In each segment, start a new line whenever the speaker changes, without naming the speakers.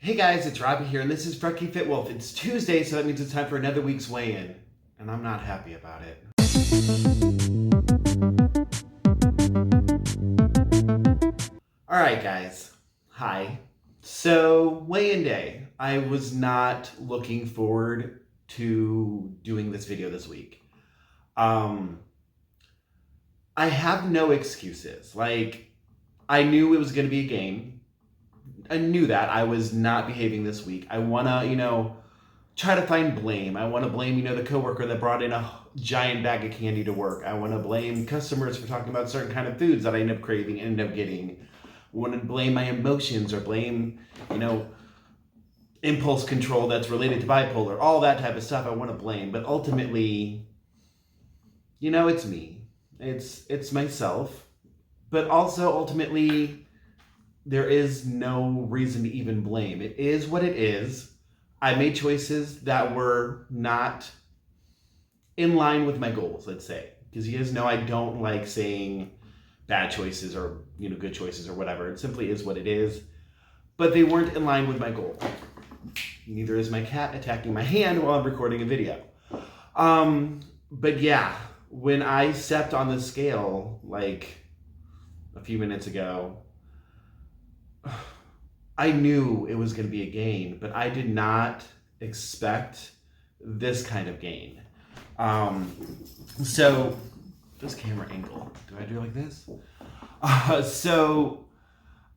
Hey guys, it's Robbie here, and this is Frecky Fit Wolf. It's Tuesday, so that means it's time for another week's weigh-in, and I'm not happy about it. Alright guys, hi. So, weigh-in day. I was not looking forward to doing this video this week. I have no excuses. I knew it was going to be a game. I knew that I was not behaving this week. I want to, try to find blame. I want to blame, the coworker that brought in a giant bag of candy to work. I want to blame customers for talking about certain kind of foods that I end up craving and end up getting. I want to blame my emotions or blame, impulse control that's related to bipolar. All that type of stuff I want to blame. But ultimately, it's me. It's myself. But also ultimately, there is no reason to even blame. It is what it is. I made choices that were not in line with my goals, let's say. Because you guys know I don't like saying bad choices or, good choices or whatever. It simply is what it is. But they weren't in line with my goal. Neither is my cat attacking my hand while I'm recording a video. But yeah, when I stepped on the scale, a few minutes ago, I knew it was going to be a gain, but I did not expect this kind of gain. So, this camera angle, do I do it like this? So,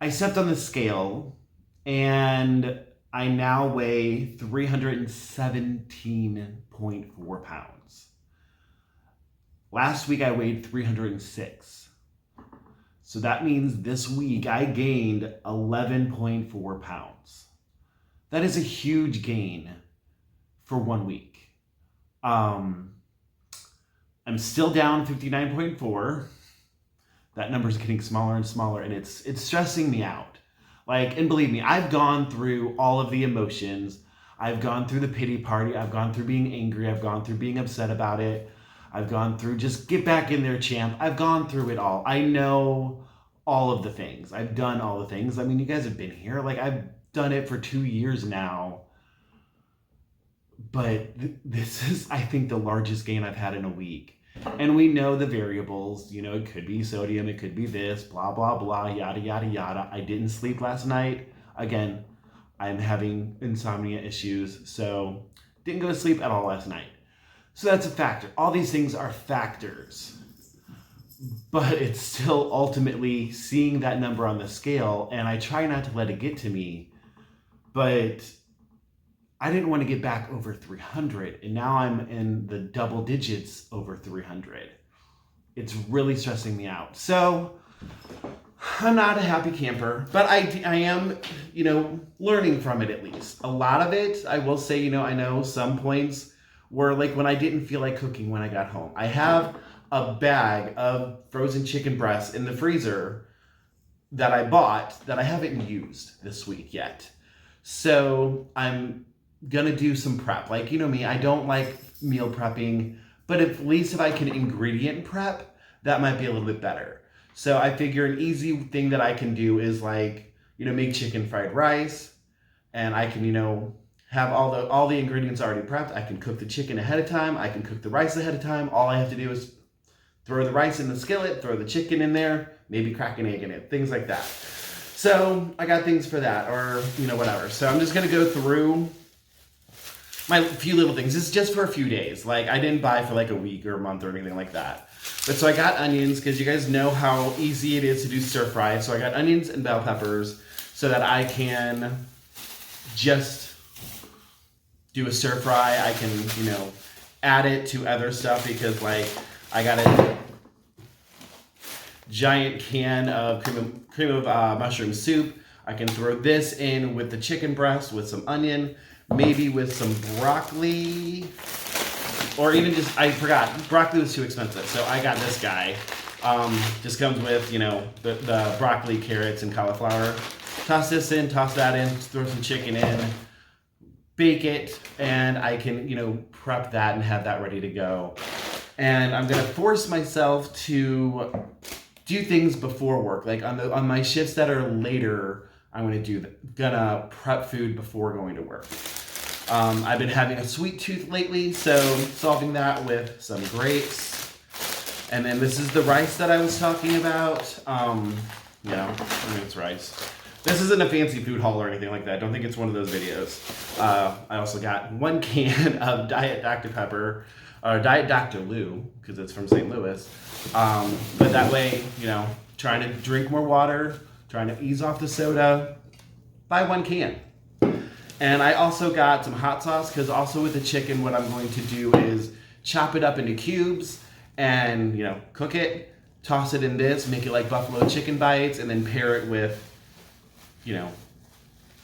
I stepped on the scale, and I now weigh 317.4 pounds. Last week I weighed 306. So that means this week I gained 11.4 pounds. That is a huge gain for 1 week. I'm still down 59.4. That number's getting smaller and smaller, and it's stressing me out. And believe me, I've gone through all of the emotions. I've gone through the pity party. I've gone through being angry. I've gone through being upset about it. I've gone through just get back in there, champ. I've gone through it all. I know all of the things. I've done all the things. I mean, you guys have been here. I've done it for 2 years now. But this is, I think, the largest gain I've had in a week. And we know the variables. It could be sodium. It could be this, blah, blah, blah, yada, yada, yada. I didn't sleep last night. Again, I'm having insomnia issues. So didn't go to sleep at all last night. So that's a factor. All these things are factors. But it's still ultimately seeing that number on the scale, and I try not to let it get to me. But I didn't want to get back over 300, and now I'm in the double digits over 300. It's really stressing me out. So I'm not a happy camper, but I am, learning from it at least. A lot of it, I will say, I know some points were when I didn't feel like cooking when I got home. I have a bag of frozen chicken breasts in the freezer that I bought that I haven't used this week yet. So I'm gonna do some prep. Me, I don't like meal prepping, but at least if I can ingredient prep, that might be a little bit better. So I figure an easy thing that I can do is make chicken fried rice, and I can, have all the ingredients already prepped. I can cook the chicken ahead of time. I can cook the rice ahead of time. All I have to do is throw the rice in the skillet, throw the chicken in there, maybe crack an egg in it, things like that. So I got things for that, or, whatever. So I'm just going to go through my few little things. This is just for a few days. I didn't buy for a week or a month or anything like that. But so I got onions, because you guys know how easy it is to do stir fry. So I got onions and bell peppers so that I can just do a stir fry. I can, add it to other stuff, because I got a giant can of cream of mushroom soup. I can throw this in with the chicken breast with some onion, maybe with some broccoli, or even I forgot, broccoli was too expensive, so I got this guy. Just comes with, the broccoli, carrots, and cauliflower. Toss this in, toss that in, throw some chicken in, bake it, and I can, prep that and have that ready to go. And I'm gonna force myself to do things before work. On my shifts that are later, I'm gonna prep food before going to work. I've been having a sweet tooth lately, so solving that with some grapes. And then this is the rice that I was talking about. It's rice. This isn't a fancy food haul or anything like that. I don't think it's one of those videos. I also got 1 can of Diet Dr. Pepper, or Diet Dr. Lou, because it's from St. Louis. But that way, trying to drink more water, trying to ease off the soda, buy 1 can. And I also got some hot sauce, because also with the chicken, what I'm going to do is chop it up into cubes and, cook it, toss it in this, make it like buffalo chicken bites, and then pair it with,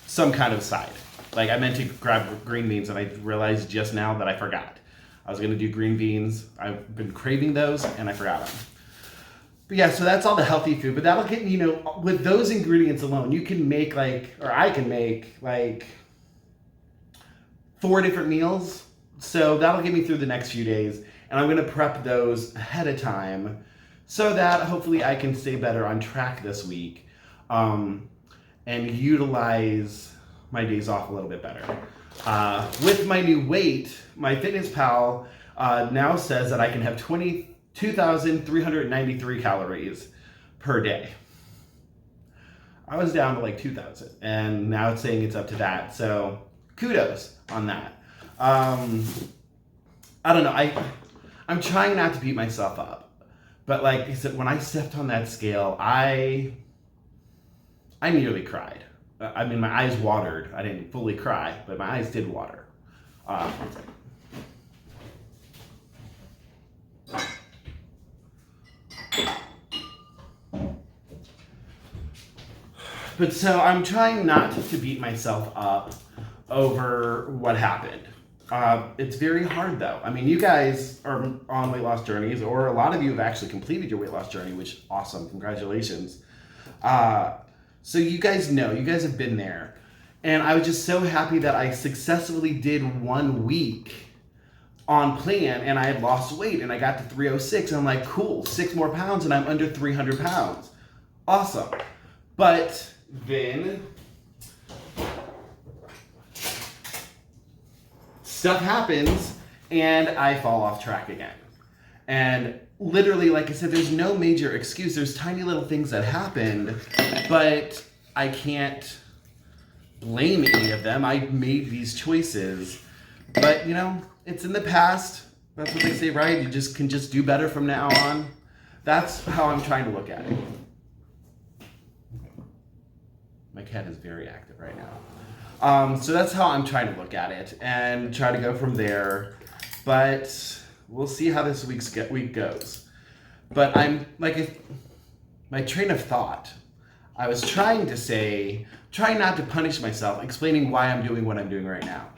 some kind of side. Like I meant to grab green beans and I realized just now that I forgot. I was gonna do green beans. I've been craving those and I forgot them. But yeah, so that's all the healthy food. But that'll get, with those ingredients alone, you can make I can make 4 different meals. So that'll get me through the next few days. And I'm gonna prep those ahead of time so that hopefully I can stay better on track this week. And utilize my days off a little bit better. With my new weight, my Fitness Pal now says that I can have 22,393 calories per day. I was down to 2,000, and now it's saying it's up to that. So kudos on that. I don't know. I'm trying not to beat myself up, but like I said, when I stepped on that scale, I nearly cried. My eyes watered. I didn't fully cry, but my eyes did water. But so I'm trying not to beat myself up over what happened. It's very hard though. You guys are on weight loss journeys, or a lot of you have actually completed your weight loss journey, which awesome. Congratulations. So you guys know, you guys have been there. And I was just so happy that I successfully did 1 week on plan and I had lost weight and I got to 306. And I'm like, cool, 6 more pounds and I'm under 300 pounds. Awesome. But then stuff happens and I fall off track again. And literally, like I said, there's no major excuse. There's tiny little things that happened, but I can't blame any of them. I made these choices, but it's in the past. That's what they say, right? You can do better from now on. That's how I'm trying to look at it. My cat is very active right now. So that's how I'm trying to look at it and try to go from there. But we'll see how this week goes. But I'm my train of thought, I was trying to say, trying not to punish myself, explaining why I'm doing what I'm doing right now.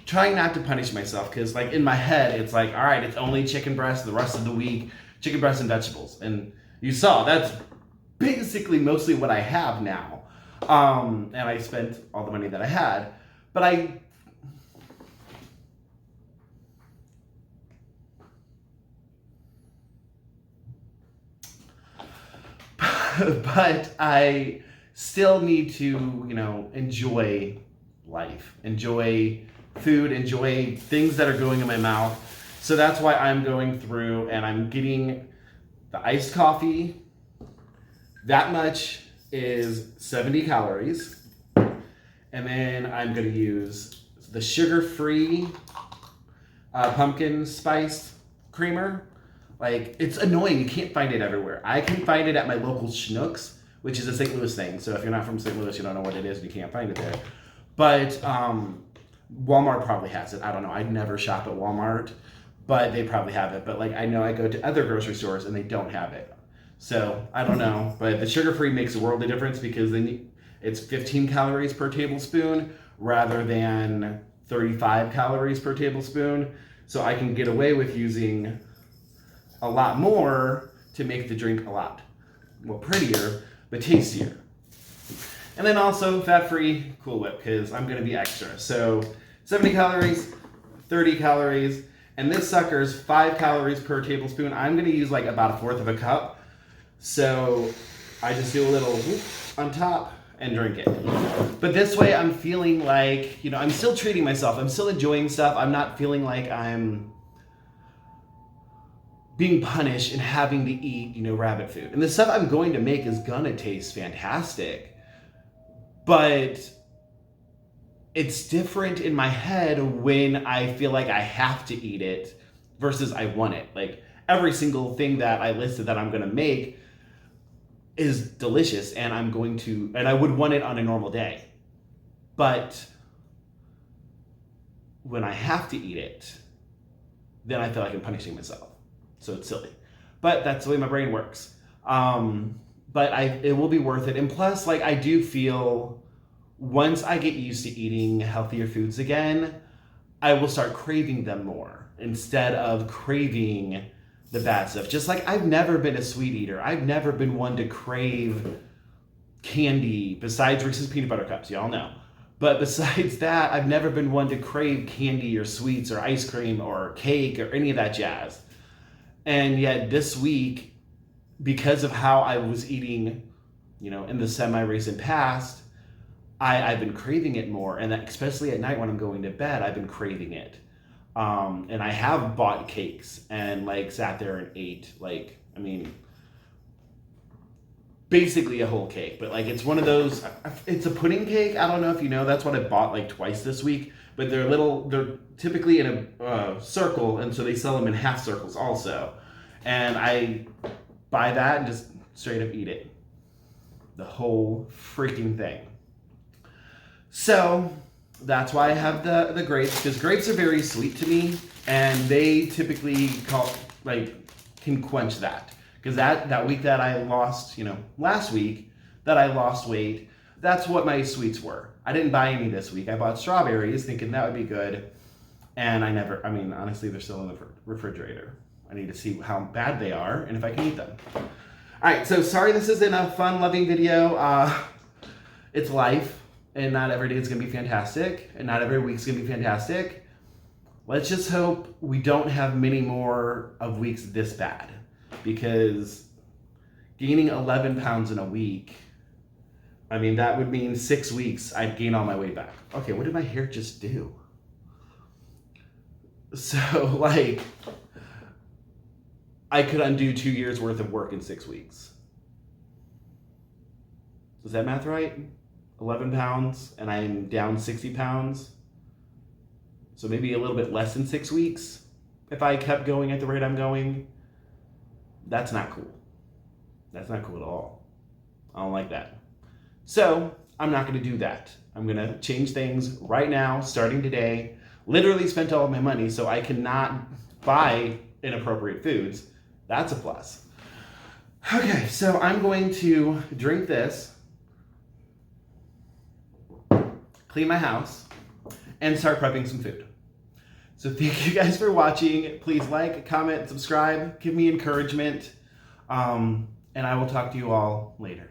Trying not to punish myself, because in my head, it's all right, it's only chicken breast the rest of the week, chicken breast and vegetables. And you saw, that's basically mostly what I have now. And I spent all the money that I had. But but I still need to, enjoy life, enjoy food, enjoy things that are going in my mouth. So that's why I'm going through and I'm getting the iced coffee. That much is 70 calories. And then I'm going to use the sugar-free pumpkin spice creamer. It's annoying. You can't find it everywhere. I can find it at my local Schnucks, which is a St. Louis thing. So if you're not from St. Louis, you don't know what it is, and you can't find it there. But Walmart probably has it. I don't know. I'd never shop at Walmart, but they probably have it. But I know I go to other grocery stores and they don't have it. So I don't know. But the sugar-free makes a world of difference, because then it's 15 calories per tablespoon rather than 35 calories per tablespoon. So I can get away with using a lot more to make the drink a lot more prettier, but tastier. And then also fat-free Cool Whip, because I'm going to be extra. So 70 calories, 30 calories, and this sucker's 5 calories per tablespoon. I'm going to use about 1/4 of a cup. So I just do a little whoop on top, and drink it. But this way I'm feeling like, you know, I'm still treating myself. I'm still enjoying stuff. I'm not feeling like I'm being punished and having to eat, you know, rabbit food. And the stuff I'm going to make is gonna taste fantastic. But it's different in my head when I feel like I have to eat it versus I want it. Like every single thing that I listed that I'm gonna make is delicious and I would want it on a normal day. But when I have to eat it, then I feel like I'm punishing myself. So it's silly. But that's the way my brain works. But it will be worth it. And plus, like, I do feel once I get used to eating healthier foods again, I will start craving them more instead of craving the bad stuff. Just like I've never been a sweet eater. I've never been one to crave candy besides Reese's peanut butter cups, y'all know. But besides that, I've never been one to crave candy or sweets or ice cream or cake or any of that jazz. And yet this week, because of how I was eating, you know, in the semi-recent past, I've been craving it more. And that, especially at night when I'm going to bed, I've been craving it. And I have bought cakes and like sat there and ate, like, I mean, basically a whole cake, but like it's one of those, it's a pudding cake. I don't know if you know, that's what I bought like twice this week, but they're typically in a circle, and so they sell them in half circles also. And I buy that and just straight up eat it. The whole freaking thing. So that's why I have the grapes, because grapes are very sweet to me, and they typically can quench that. Because that week that I lost, you know, last week that I lost weight, that's what my sweets were. I didn't buy any this week. I bought strawberries thinking that would be good. And honestly, they're still in the refrigerator. I need to see how bad they are and if I can eat them. All right, so sorry this isn't a fun, loving video. It's life, and not every day is going to be fantastic, and not every week's going to be fantastic. Let's just hope we don't have many more of weeks this bad, because gaining 11 pounds in a week, I mean, that would mean 6 weeks I'd gain all my weight back. Okay, what did my hair just do? So, like, I could undo 2 years worth of work in 6 weeks. Is that math right? 11 pounds and I'm down 60 pounds. So maybe a little bit less than 6 weeks if I kept going at the rate I'm going. That's not cool. That's not cool at all. I don't like that. So I'm not going to do that. I'm going to change things right now, starting today. Literally spent all of my money, so I cannot buy inappropriate foods. That's a plus. Okay, so I'm going to drink this, clean my house, and start prepping some food. So thank you guys for watching. Please like, comment, subscribe, give me encouragement, and I will talk to you all later.